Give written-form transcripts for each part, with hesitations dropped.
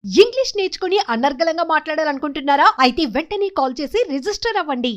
English నేర్చుకుని అనర్గళంగా మాట్లాడాలనుకుంటున్నారా? అయితే వెంటనే కాల్ చేసి రిజిస్టర్ అవ్వండి.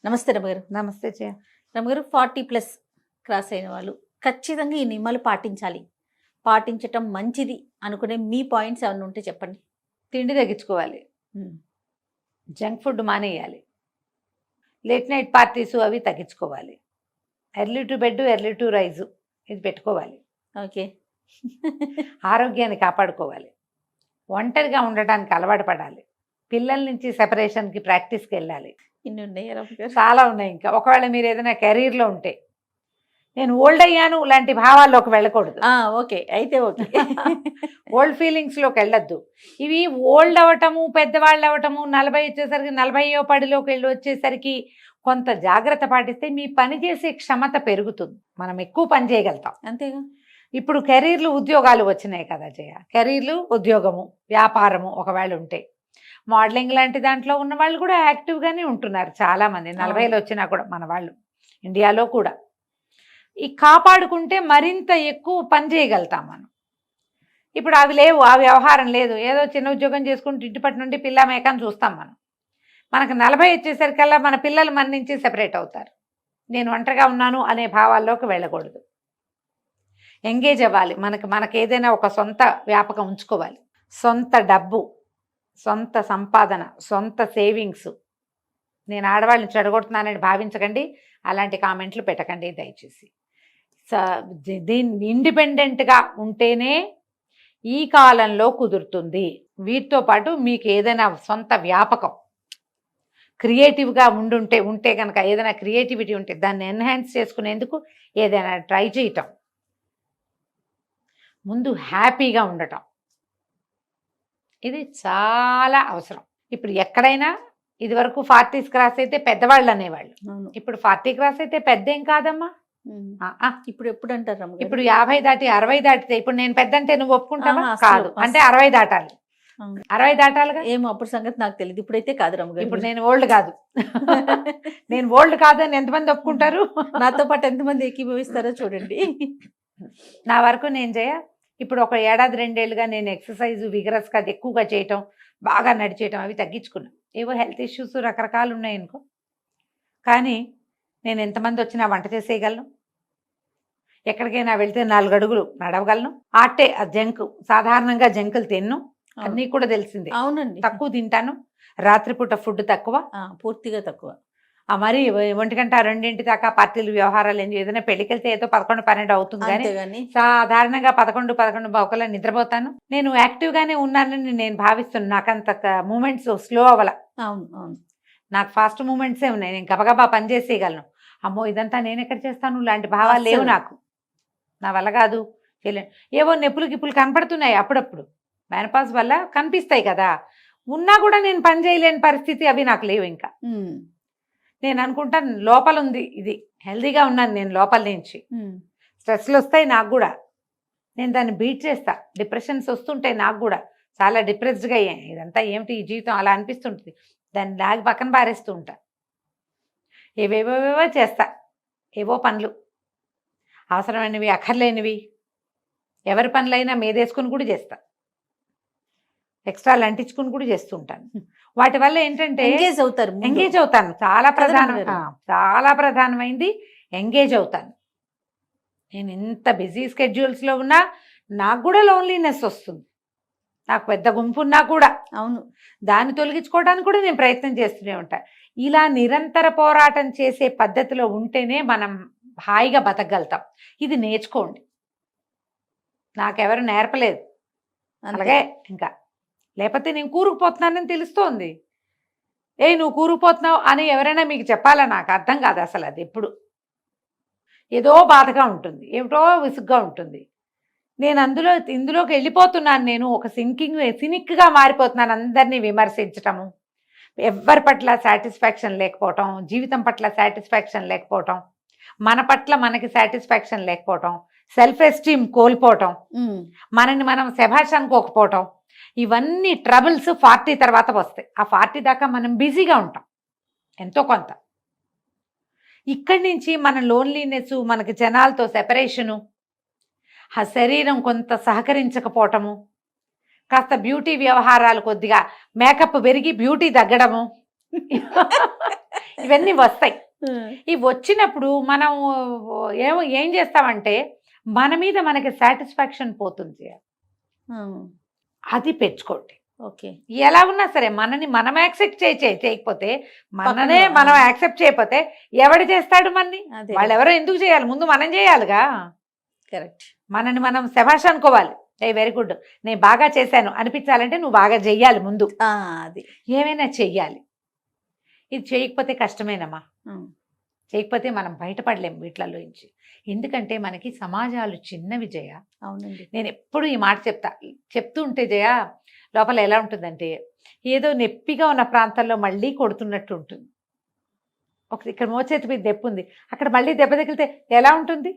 నమస్తే రమగారు. నమస్తే జయ. రమగారు, 40+ క్రాస్ అయిన వాళ్ళు ఖచ్చితంగా ఈ నియమాలు పాటించాలి, పాటించటం మంచిది అనుకునే మీ పాయింట్స్ ఏమైనా ఉంటే చెప్పండి. తిండి తగ్గించుకోవాలి, జంక్ ఫుడ్ మానేయాలి, లేట్ నైట్ పార్టీసు అవి తగ్గించుకోవాలి, early to bed early to rise ఇది పెట్టుకోవాలి. ఓకే. ఆరోగ్యాన్ని కాపాడుకోవాలి, ఒంటరిగా ఉండడానికి అలవాటు పడాలి, పిల్లల నుంచి సెపరేషన్కి ప్రాక్టీస్కి వెళ్ళాలి. ఇన్ని ఉన్నాయి రమగారు. చాలా ఉన్నాయి. ఇంకా ఒకవేళ మీరు ఏదైనా కెరీర్లో ఉంటే నేను ఓల్డ్ అయ్యాను లాంటి భావాల్లోకి వెళ్ళకూడదు. ఓకే, అయితే ఓకే. ఓల్డ్ ఫీలింగ్స్లోకి వెళ్ళొద్దు. ఇవి ఓల్డ్ అవ్వటము, పెద్దవాళ్ళు అవ్వటము, 40 వచ్చేసరికి 40వ పడిలోకి వెళ్ళి వచ్చేసరికి కొంత జాగ్రత్త పాటిస్తే మీ పని చేసే క్షమత పెరుగుతుంది, మనం ఎక్కువ పని చేయగలుగుతాం. అంతేగా. ఇప్పుడు కెరీర్లు ఉద్యోగాలు వచ్చినాయి కదా జయ. కెరీర్లు, ఉద్యోగము, వ్యాపారము ఒకవేళ ఉంటే, మోడలింగ్ లాంటి దాంట్లో ఉన్న వాళ్ళు కూడా యాక్టివ్గానే ఉంటున్నారు చాలామంది. 40లో వచ్చినా కూడా మన వాళ్ళు ఇండియాలో కూడా. ఈ కాపాడుకుంటే మరింత ఎక్కువ పని చేయగలుగుతాం మనం. ఇప్పుడు అవి లేవు, ఆ వ్యవహారం లేదు. ఏదో చిన్న ఉద్యోగం చేసుకుంటూ ఇంటిపటి నుండి పిల్ల మేకని చూస్తాం మనం. మనకు 40 వచ్చేసరికల్లా మన పిల్లలు మన నుంచి సెపరేట్ అవుతారు. నేను ఒంటరిగా ఉన్నాను అనే భావాల్లోకి వెళ్ళకూడదు. ఎంగేజ్ అవ్వాలి. మనకు ఏదైనా ఒక సొంత వ్యాపకం ఉంచుకోవాలి. సొంత డబ్బు, సొంత సంపాదన, సొంత సేవింగ్స్. నేను ఆడవాళ్ళని చెడగొడుతున్నానని భావించకండి, అలాంటి కామెంట్లు పెట్టకండి దయచేసి. దీన్ని ఇండిపెండెంట్గా ఉంటేనే ఈ కాలంలో కుదురుతుంది. వీటితో పాటు మీకు ఏదైనా సొంత వ్యాపకం క్రియేటివ్గా ఉంటే కనుక, ఏదైనా క్రియేటివిటీ ఉంటే దాన్ని ఎన్హాన్స్ చేసుకునేందుకు ఏదైనా ట్రై చేయటం, ముందు హ్యాపీగా ఉండటం, ఇది చాలా అవసరం. ఇప్పుడు ఎక్కడైనా ఇదివరకు 40s క్రాస్ అయితే పెద్దవాళ్ళు అనేవాళ్ళు, ఇప్పుడు 40 క్రాస్ అయితే పెద్ద ఏం కాదమ్మా. ఇప్పుడు ఎప్పుడు అంటారు? ఇప్పుడు 50 దాటి 60 దాటితే, ఇప్పుడు నేను పెద్ద అంటే నువ్వు ఒప్పుకుంటావా? కాదు, అంటే 60 దాటాలి. 60 దాటాలిగా. ఏమో అప్పుడు సంగతి నాకు తెలియదు, ఇప్పుడైతే కాదు రమగారు. ఇప్పుడు నేను ఓల్డ్ కాదు. నేను ఓల్డ్ కాదని ఎంతమంది ఒప్పుకుంటారు? నాతో పాటు ఎంతమంది ఏకీభవిస్తారో చూడండి. నా వరకు నేను ఇప్పుడు ఒక ఏడాది 2 ఏళ్ళుగా నేను ఎక్సర్సైజ్ విగరస్గా ఎక్కువగా చేయటం, బాగా నడిచేయటం అవి తగ్గించుకున్నాను. ఏవో హెల్త్ ఇష్యూస్ రకరకాలు ఉన్నాయనుకో, కానీ నేను ఎంతమంది వచ్చినా వంట చేసేయగలను, ఎక్కడికైనా వెళ్తే 4 అడుగులు నడవగలను. ఆటే జంక్, సాధారణంగా జంకులు తిన్ను, అన్నీ కూడా తెలిసిందే. అవునండి, తక్కువ తింటాను. రాత్రిపూట ఫుడ్ తక్కువ, పూర్తిగా తక్కువ. మరి 1 గంట 2 దాకా పార్టీలు వ్యవహారాలు ఏదైనా పెళ్ళికి వెళ్తే ఏదో 11, 12 అవుతుంది, కానీ సాధారణంగా 11, 11 నిద్రపోతాను. నేను యాక్టివ్గానే ఉన్నానని నేను భావిస్తున్నాను. నాకంత మూమెంట్స్ స్లో అవ్వాల. అవును అవును, నాకు ఫాస్ట్ మూమెంట్సే ఉన్నాయి. నేను గబగబా పని చేసేయగలను. అమ్మో ఇదంతా నేను ఎక్కడ చేస్తాను లాంటి భావాలు లేవు నాకు. నా వల్ల కాదు, చేయలేను. ఏవో నెప్పులు గిప్పులు కనపడుతున్నాయి అప్పుడప్పుడు, మెనపాజ్ వల్ల కనిపిస్తాయి కదా. ఉన్నా కూడా నేను పని చేయలేని పరిస్థితి, అవి నాకు లేవు. ఇంకా నేను అనుకుంటాను లోపల ఉంది ఇది, హెల్దీగా ఉన్నాను నేను లోపల నుంచి. స్ట్రెస్లు వస్తాయి నాకు కూడా, నేను దాన్ని బీట్ చేస్తా. డిప్రెషన్స్ వస్తుంటాయి నాకు కూడా, చాలా డిప్రెస్డ్గా అయ్యాను. ఇదంతా ఏమిటి ఈ జీవితం అలా అనిపిస్తుంటుంది. దాన్ని లాగి పక్కన పారేస్తూ ఉంటా. ఏవేవేవో చేస్తా, ఏవో పనులు, అవసరమైనవి అక్కర్లేనివి, ఎవరి పనులైనా మీదేసుకుని కూడా చేస్తా, ఎక్స్ట్రాలు అంటించుకుని కూడా చేస్తూ ఉంటాను. వాటి వల్ల ఏంటంటే ఎంగేజ్ అవుతాను. చాలా ప్రధానమైంది ఎంగేజ్ అవుతాను. నేను ఎంత బిజీ స్కెడ్యూల్స్లో ఉన్నా నాకు కూడా లోన్లీనెస్ వస్తుంది. నాకు పెద్ద గుంపు ఉన్నా కూడా, అవును, దాన్ని తొలగించుకోవడానికి కూడా నేను ప్రయత్నం చేస్తూనే ఉంటాను. ఇలా నిరంతర పోరాటం చేసే పద్ధతిలో ఉంటేనే మనం హాయిగా బతకగలుగుతాం. ఇది నేర్చుకోండి, నాకెవరు నేర్పలేదు. అలాగే ఇంకా లేకపోతే నేను కూరుకుపోతున్నానని తెలుస్తోంది. నువ్వు కూరుకుపోతున్నావు అని ఎవరైనా మీకు చెప్పాలా? నాకు అర్థం కాదు అసలు. అది ఎప్పుడు ఏదో బాధగా ఉంటుంది, ఏమిటో విసుగ్గా ఉంటుంది. నేను ఇందులోకి వెళ్ళిపోతున్నాను. నేను ఒక సినిక్గా మారిపోతున్నాను. అందరినీ విమర్శించటము, ఎవరి పట్ల సాటిస్ఫాక్షన్ లేకపోవటం, జీవితం పట్ల సాటిస్ఫాక్షన్ లేకపోవటం, మన పట్ల మనకి సాటిస్ఫాక్షన్ లేకపోవటం, సెల్ఫ్ ఎస్టీమ్ కోల్పోవటం, మనని మనం శభాష్ అనుకోకపోవటం, ఇవన్నీ ట్రబుల్స్ 40 తర్వాత వస్తాయి. ఆ 40 దాకా మనం బిజీగా ఉంటాం ఎంతో కొంత. ఇక్కడి నుంచి మన లోన్లీనెస్, మనకి జనాలతో సెపరేషను, ఆ శరీరం కొంత సహకరించకపోవటము, కాస్త బ్యూటీ వ్యవహారాలు కొద్దిగా మేకప్ పెరిగి బ్యూటీ తగ్గడము ఇవన్నీ వస్తాయి. ఇవి వచ్చినప్పుడు మనం ఏం చేస్తామంటే మన మీద మనకి సాటిస్ఫాక్షన్ పోతుంది. అది పెంచుకోండి. ఓకే, ఎలా ఉన్నా సరే మనని మనం యాక్సెప్ట్ చేయకపోతే మననే మనం యాక్సెప్ట్ చేయకపోతే ఎవడు చేస్తాడు మనని? అదే వాళ్ళు ఎవరో ఎందుకు చేయాలి? ముందు మనం చేయాలిగా. కరెక్ట్. మనని మనం శభాష్ అనుకోవాలి. వెరీ గుడ్, నేను బాగా చేశాను అనిపించాలంటే నువ్వు బాగా చెయ్యాలి. ముందు అది ఏమైనా చెయ్యాలి. ఇది చేయకపోతే కష్టమేనమ్మా. చేయకపోతే మనం బయటపడలేము వీటిలలో నుంచి. ఎందుకంటే మనకి సమాజాలు చిన్నవి జయ. అవునండి. నేను ఎప్పుడు ఈ మాట చెప్తూ ఉంటే జయ లోపల ఎలా ఉంటుందంటే ఏదో నొప్పిగా ఉన్న ప్రాంతాల్లో మళ్ళీ కొడుతున్నట్టు ఉంటుంది. ఇక్కడ మోచేతి మీద దెబ్బ ఉంది, అక్కడ మళ్ళీ దెబ్బ తగిలితే ఎలా ఉంటుంది?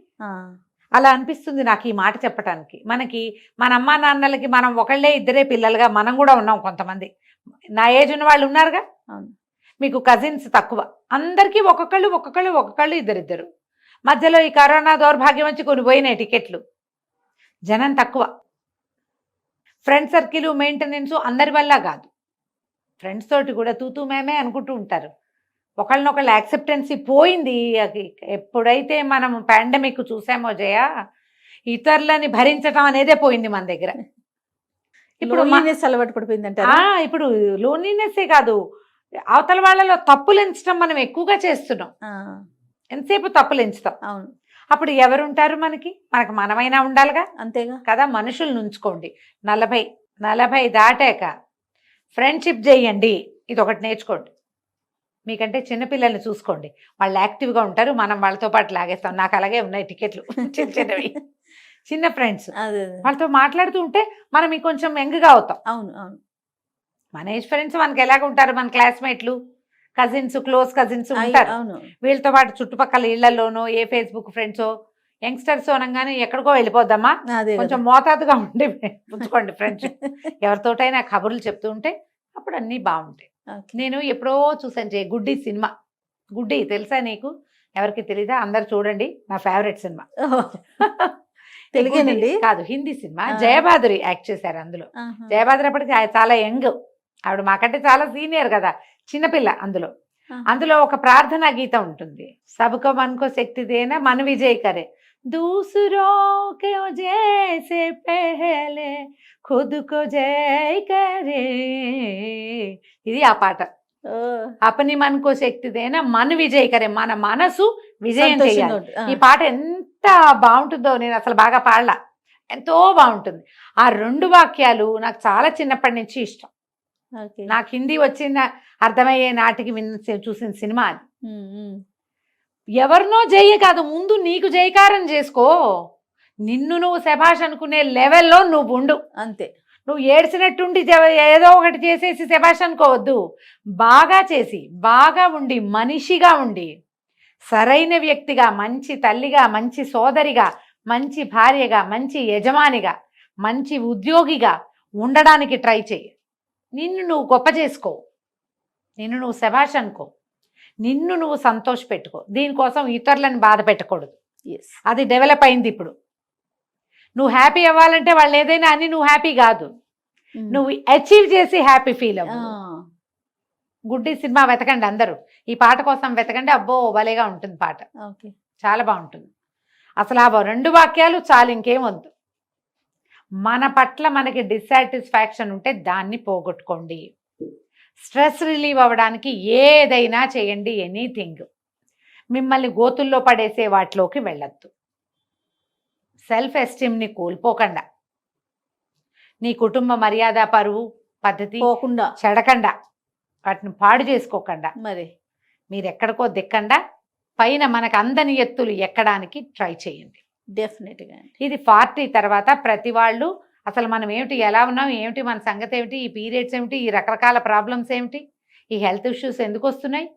అలా అనిపిస్తుంది నాకు ఈ మాట చెప్పటానికి. మనకి మన అమ్మా నాన్నలకి మనం ఒకళ్ళే ఇద్దరే పిల్లలుగా మనం కూడా ఉన్నాం. కొంతమంది నా ఏజ్ ఉన్న వాళ్ళు ఉన్నారుగా. మీకు కజిన్స్ తక్కువ, అందరికీ ఒక్కొక్కళ్ళు ఇద్దరిద్దరు. మధ్యలో ఈ కరోనా దౌర్భాగ్యం వచ్చి కొన్ని పోయినాయి టికెట్లు, జనం తక్కువ. ఫ్రెండ్ సర్కిల్ మెయింటెనెన్స్ అందరి వల్ల కాదు, ఫ్రెండ్స్ తోటి కూడా తూతూ మేమే అనుకుంటూ ఉంటారు. ఒకళ్ళనొకళ్ళు యాక్సెప్టెన్సీ పోయింది. ఎప్పుడైతే మనం పాండమిక్ చూసామో జయ, ఇతరులని భరించటం అనేదే పోయింది మన దగ్గర. ఇప్పుడు అలవాటు పడిపోయిందంట. ఇప్పుడు లోన్లీనెస్సే కాదు, అవతల వాళ్ళలో తప్పులు ఎంచడం మనం ఎక్కువగా చేస్తున్నాం. ఎంతసేపు తప్పులు ఎంచుతాం. అవును. అప్పుడు ఎవరుంటారు మనకి మనమైనా ఉండాలిగా. అంతేగా కదా. మనుషులు ఉంచుకోండి. 40 దాటాక ఫ్రెండ్షిప్ చేయండి. ఇది ఒకటి నేర్చుకోండి. మీకంటే చిన్నపిల్లల్ని చూసుకోండి, వాళ్ళు యాక్టివ్గా ఉంటారు. మనం వాళ్ళతో పాటు లాగేస్తాం. నాకు అలాగే ఉన్నాయి టికెట్లు, చిన్నవి చిన్న ఫ్రెండ్స్. వాళ్ళతో మాట్లాడుతూ ఉంటే మనం ఇంకొంచెం యంగ్గా అవుతాం. అవును అవును. మన ఏజ్ ఫ్రెండ్స్ మనకి ఎలాగ ఉంటారు? మన క్లాస్మేట్లు, కజిన్స్, క్లోజ్ కజిన్స్ ఉంటారు. వీళ్ళతో పాటు చుట్టుపక్కల ఇళ్లలోనో ఏ ఫేస్బుక్ ఫ్రెండ్సో యంగ్స్టర్స్ అనగానే ఎక్కడికో వెళ్ళిపోద్దమ్మా. కొంచెం మోతాదుగా ఉండి ఉంచుకోండి ఫ్రెండ్స్. ఎవరితోటైనా కబుర్లు చెప్తూ ఉంటే అప్పుడు అన్నీ బాగుంటాయి. నేను ఎప్పుడో చూసాను జయ గుడ్డి సినిమా. గుడ్డి తెలుసా నీకు? ఎవరికి తెలీదా? అందరు చూడండి, నా ఫేవరెట్ సినిమా. తెలుగేనండి? కాదు, హిందీ సినిమా. జయబాదురి యాక్ట్ చేశారు అందులో. జయబాదురి అప్పటికి చాలా యంగ్, ఆవిడ మాకంటే చాలా సీనియర్ కదా, చిన్నపిల్ల. అందులో ఒక ప్రార్థనా గీతం ఉంటుంది. సబ్కో మన్కో శక్తి దేనా మన విజయ్ కరే, దూసరో కే జైసే పెహలే ఖుద్ కో జై కరే. ఇది ఆ పాట. అపని మన్కో శక్తి దేనా మన విజయ్ కరే, మన మనసు విజయం చేయాలి. ఈ పాట ఎంత బాగుంటుందో, నేను అసలు బాగా పాడలా, ఎంతో బాగుంటుంది. ఆ 2 వాక్యాలు నాకు చాలా చిన్నప్పటి నుంచి ఇష్టం. నాకు హిందీ వచ్చిన అర్థమయ్యే నాటికి చూసిన సినిమా అది. ఎవరినో జయ కాదు, ముందు నీకు జయకారం చేసుకో. నిన్ను నువ్వు శభాష్ అనుకునే లెవెల్లో నువ్వు ఉండు. అంతే. నువ్వు ఏడ్చినట్టుండి ఏదో ఒకటి చేసేసి శభాష్ అనుకోవద్దు. బాగా చేసి, బాగా ఉండి, మనిషిగా ఉండి, సరైన వ్యక్తిగా, మంచి తల్లిగా, మంచి సోదరిగా, మంచి భార్యగా, మంచి యజమానిగా, మంచి ఉద్యోగిగా ఉండడానికి ట్రై చేయి. నిన్ను నువ్వు గొప్ప చేసుకో, నిన్ను నువ్వు శభాష్ అనుకో, నిన్ను నువ్వు సంతోష పెట్టుకో. దీనికోసం ఇతరులను బాధ పెట్టకూడదు. అది డెవలప్ అయింది ఇప్పుడు. నువ్వు హ్యాపీ అవ్వాలంటే వాళ్ళు ఏదైనా అని నువ్వు హ్యాపీ కాదు, నువ్వు అచీవ్ చేసి హ్యాపీ ఫీల్ అవ్వు. గుడ్డి సినిమా వెతకండి అందరూ, ఈ పాట కోసం వెతకండి. అబ్బో భలేగా ఉంటుంది పాట, చాలా బాగుంటుంది. అసలు ఆ 2 వాక్యాలు చాలు, ఇంకేం వద్దు. మన పట్ల మనకి డిస్సాటిస్ఫాక్షన్ ఉంటే దాన్ని పోగొట్టుకోండి. స్ట్రెస్ రిలీవ్ అవ్వడానికి ఏదైనా చేయండి, ఎనీథింగ్. మిమ్మల్ని గోతుల్లో పడేసే వాటిలోకి వెళ్ళొద్దు. సెల్ఫ్ ఎస్టీమ్ని కోల్పోకుండా, నీ కుటుంబ మర్యాద, పరువు, పద్ధతి పోకుండా, చెడకుండా, వాటిని పాడు చేసుకోకుండా, మరి మీరు ఎక్కడికో దిక్కండా పైన మనకు అందని ఎత్తులు ఎక్కడానికి ట్రై చేయండి. డెఫినెట్గా. ఇది 40 తర్వాత ప్రతి వాళ్ళు అసలు మనం ఏమిటి, ఎలా ఉన్నాం, ఏమిటి మన సంగతి ఏమిటి, ఈ పీరియడ్స్ ఏమిటి, ఈ రకరకాల ప్రాబ్లమ్స్ ఏమిటి, ఈ హెల్త్ ఇష్యూస్ ఎందుకు వస్తున్నాయి,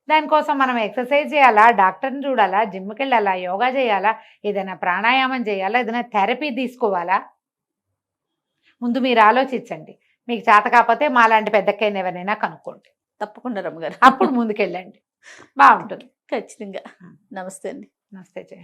దానికోసం మనం ఎక్సర్సైజ్ చేయాలా, డాక్టర్ని చూడాలా, జిమ్కి వెళ్ళాలా, యోగా చేయాలా, ఏదైనా ప్రాణాయామం చేయాలా, ఏదైనా థెరపీ తీసుకోవాలా? ముందు మీరు ఆలోచించండి. మీకు చేత కాకపోతే మాలాంటి పెద్దక్కైన ఎవరైనా కనుక్కోండి. తప్పకుండా రమ్మగారు, అప్పుడు ముందుకెళ్ళండి, బాగుంటుంది. ఖచ్చితంగా. నమస్తే అండి. నమస్తే జయ.